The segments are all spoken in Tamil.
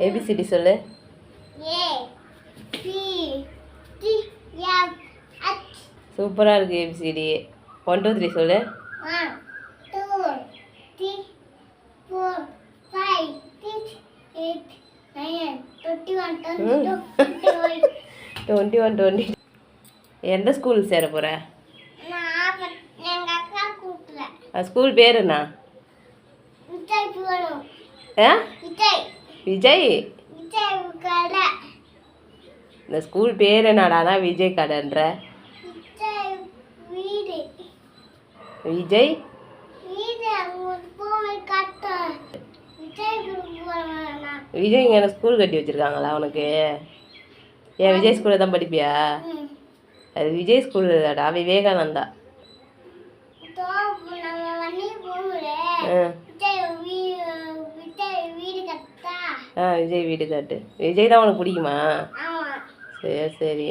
ஏபிசிடி சொல்லு. சூப்பராக இருக்குது ஏபிசிடி. 1 2 3 சொல்லு. 1 2 3 4 5 6 8 9 21 21 20. எந்த ஸ்கூல் சேர போகிற? ஸ்கூல் பேர் என்ன? விஜய். இந்த ஸ்கூல் பேர் என்னடானா விஜய் கடைன்ற? விஜய் விஜய் இங்கே ஸ்கூல் கட்டி வச்சிருக்காங்களா உனக்கு? ஏன் விஜய் ஸ்கூலில் தான் படிப்பியா? அது விஜய் ஸ்கூல் இல்லைடா, விவேகானந்தா. விஜய் வீடு காட்டு. விஜய் தான் உனக்கு பிடிக்குமா? சரி சரி.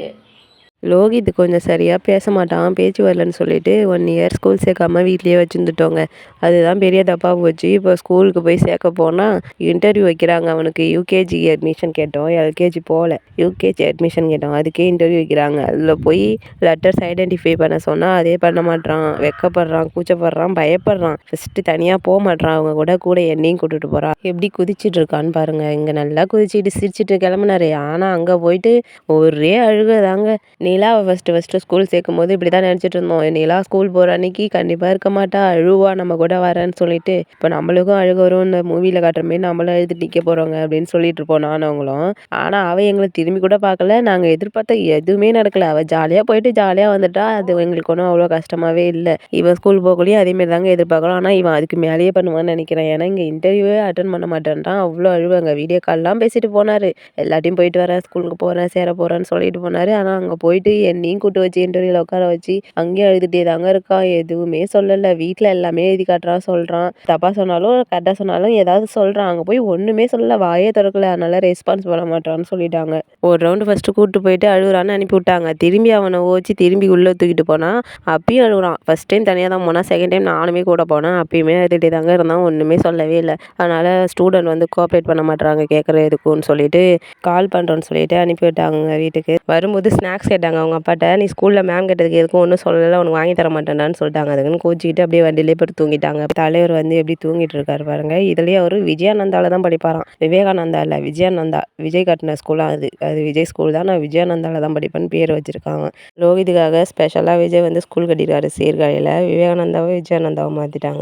லோகித் கொஞ்சம் சரியாக பேச மாட்டான், பேச்சு வரலன்னு சொல்லிட்டு 1 இயர் ஸ்கூல் சேர்க்காம வீட்லேயே வச்சுருந்துட்டோங்க. அதுதான் பெரிய தப்பாக போச்சு. இப்போ ஸ்கூலுக்கு போய் சேர்க்க போனால் இன்டர்வியூ வைக்கிறாங்க. அவனுக்கு யூகேஜி அட்மிஷன் கேட்டோம், எல்கேஜி போகல, யூகேஜி அட்மிஷன் கேட்டோம், அதுக்கே இன்டர்வியூ வைக்கிறாங்க. அதில் போய் லெட்டர்ஸ் ஐடென்டிஃபை பண்ண சொன்னால் அதே பண்ண மாட்டான், வெக்கப்படுறான், கூச்சப்படுறான், பயப்படுறான். ஃபஸ்ட்டு தனியாக போக மாட்டான், அவங்க கூட என்னையும் கூட்டிட்டு போகிறான். எப்படி குதிச்சிட்டு இருக்கான்னு பாருங்கள். இங்கே நல்லா குதிச்சிட்டு சிரிச்சிட்டு கிளம்புனாரு. ஆனால் அங்கே போயிட்டு ஒரே அழுகதாங்க. நிலாவை ஃபஸ்ட்டு ஸ்கூல் சேர்க்கும் போது இப்படி தான் நினச்சிட்டு இருந்தோம். நிலா ஸ்கூல் போகிற அன்னைக்கு கண்டிப்பாக இருக்க மாட்டா, அழுவா, நம்ம கூட வரேன்னு சொல்லிட்டு. இப்போ நம்மளுக்கும் அழுக வரும், இந்த மூவியில் காட்டுற மாரி நம்மளும் எழுதி நிற்க போகிறோங்க அப்படின்னு சொல்லிட்டு இருப்போம் நானும் அவங்களும். ஆனால் அவள் எங்களை திரும்பி கூட பார்க்கல. நாங்கள் எதிர்பார்த்த எதுவுமே நடக்கலை. அவள் ஜாலியாக போயிட்டு ஜாலியாக வந்துட்டா. அது எங்களுக்கு ஒன்றும் அவ்வளோ கஷ்டமாகவே இல்லை. இவன் ஸ்கூல் போகலையும் அதேமாரி தாங்க எதிர்பார்க்குறோம். ஆனால் இவன் அதுக்கு மேலேயே பண்ணுவான்னு நினைக்கிறேன். ஏன்னா இங்கே இன்டர்வியூவே அட்டன் பண்ண மாட்டேன்ட்டான். அவ்வளோ அழுவாங்க. வீடியோ கால்லாம் பேசிட்டு போனார். எல்லாத்தையும் போயிட்டு வரேன், ஸ்கூலுக்கு போகிறேன், சேர போகிறேன்னு சொல்லிட்டு போனார். ஆனால் அங்கே போயிட்டு என்னையும் கூட்டு வச்சு இன்டர்வியூவில் உட்கார வச்சு அங்கேயும் அழுதுகிட்டே தாங்க இருக்கான். எதுவுமே சொல்லலை. வீட்டில் எல்லாமே எழுதி காட்டுறான், சொல்கிறான். தப்பாக சொன்னாலும் கரெக்டாக சொன்னாலும் ஏதாவது சொல்கிறான். அங்கே போய் ஒன்றுமே சொல்லலை, வாயே திறக்கல. அதனால ரெஸ்பான்ஸ் பண்ண மாட்டான்னு சொல்லிட்டாங்க. ஒரு ரவுண்டு ஃபஸ்ட்டு கூப்பிட்டு போயிட்டு அழுகுறான்னு அனுப்பி விட்டாங்க. திரும்பி அவனை ஓச்சு திரும்பி உள்ளே தூக்கிட்டு போனான். அப்பயும் அழுகுறான். ஃபஸ்ட் டைம் தனியாக தான் போனான், செகண்ட் டைம் நானுமே கூட போனேன். அப்பயுமே அழுதுகிட்டே தாங்க இருந்தான், ஒன்றுமே சொல்லவே இல்லை. அதனால் ஸ்டூடெண்ட் வந்து கோஆப்ரேட் பண்ண மாட்டாங்க கேட்குற எதுக்குன்னு சொல்லிட்டு கால் பண்ணுறோன்னு சொல்லிட்டு அனுப்பி விட்டாங்க வீட்டுக்கு. வரும்போது ஸ்நாக்ஸ் கேட்டாங்க அவங்க அப்பாட்ட. நீ ஸ்கூலில் மேம் கேட்டதுக்கு எதுக்கும் ஒன்றும் சொல்லலை, உனக்கு வாங்கி தர மாட்டேன்டான்னு சொல்லிட்டாங்க. அதுக்குன்னு கோச்சிக்கிட்டு அப்படியே வண்டியிலே போய் தூங்கிட்டாங்க. தலைவர் வந்து எப்படி தூங்கிட்டு இருக்காரு பாருங்க. இதுலேயே அவர் விஜயானந்தாவில் தான் படிப்பாராம், விவேகானந்தா இல்லை, விஜயானந்தா. விஜய் கட்டின ஸ்கூலாக அது விஜய் ஸ்கூல் தான். நான் விஜயானந்தாவில் தான் படிப்பேன்னு பேர் வச்சுருக்காங்க. லோகிதுக்காக ஸ்பெஷலாக விஜய் வந்து ஸ்கூல் கட்டியிருக்காரு சீர்காழியில். விவேகானந்தாவை விஜயானந்தாவை மாற்றிட்டாங்க.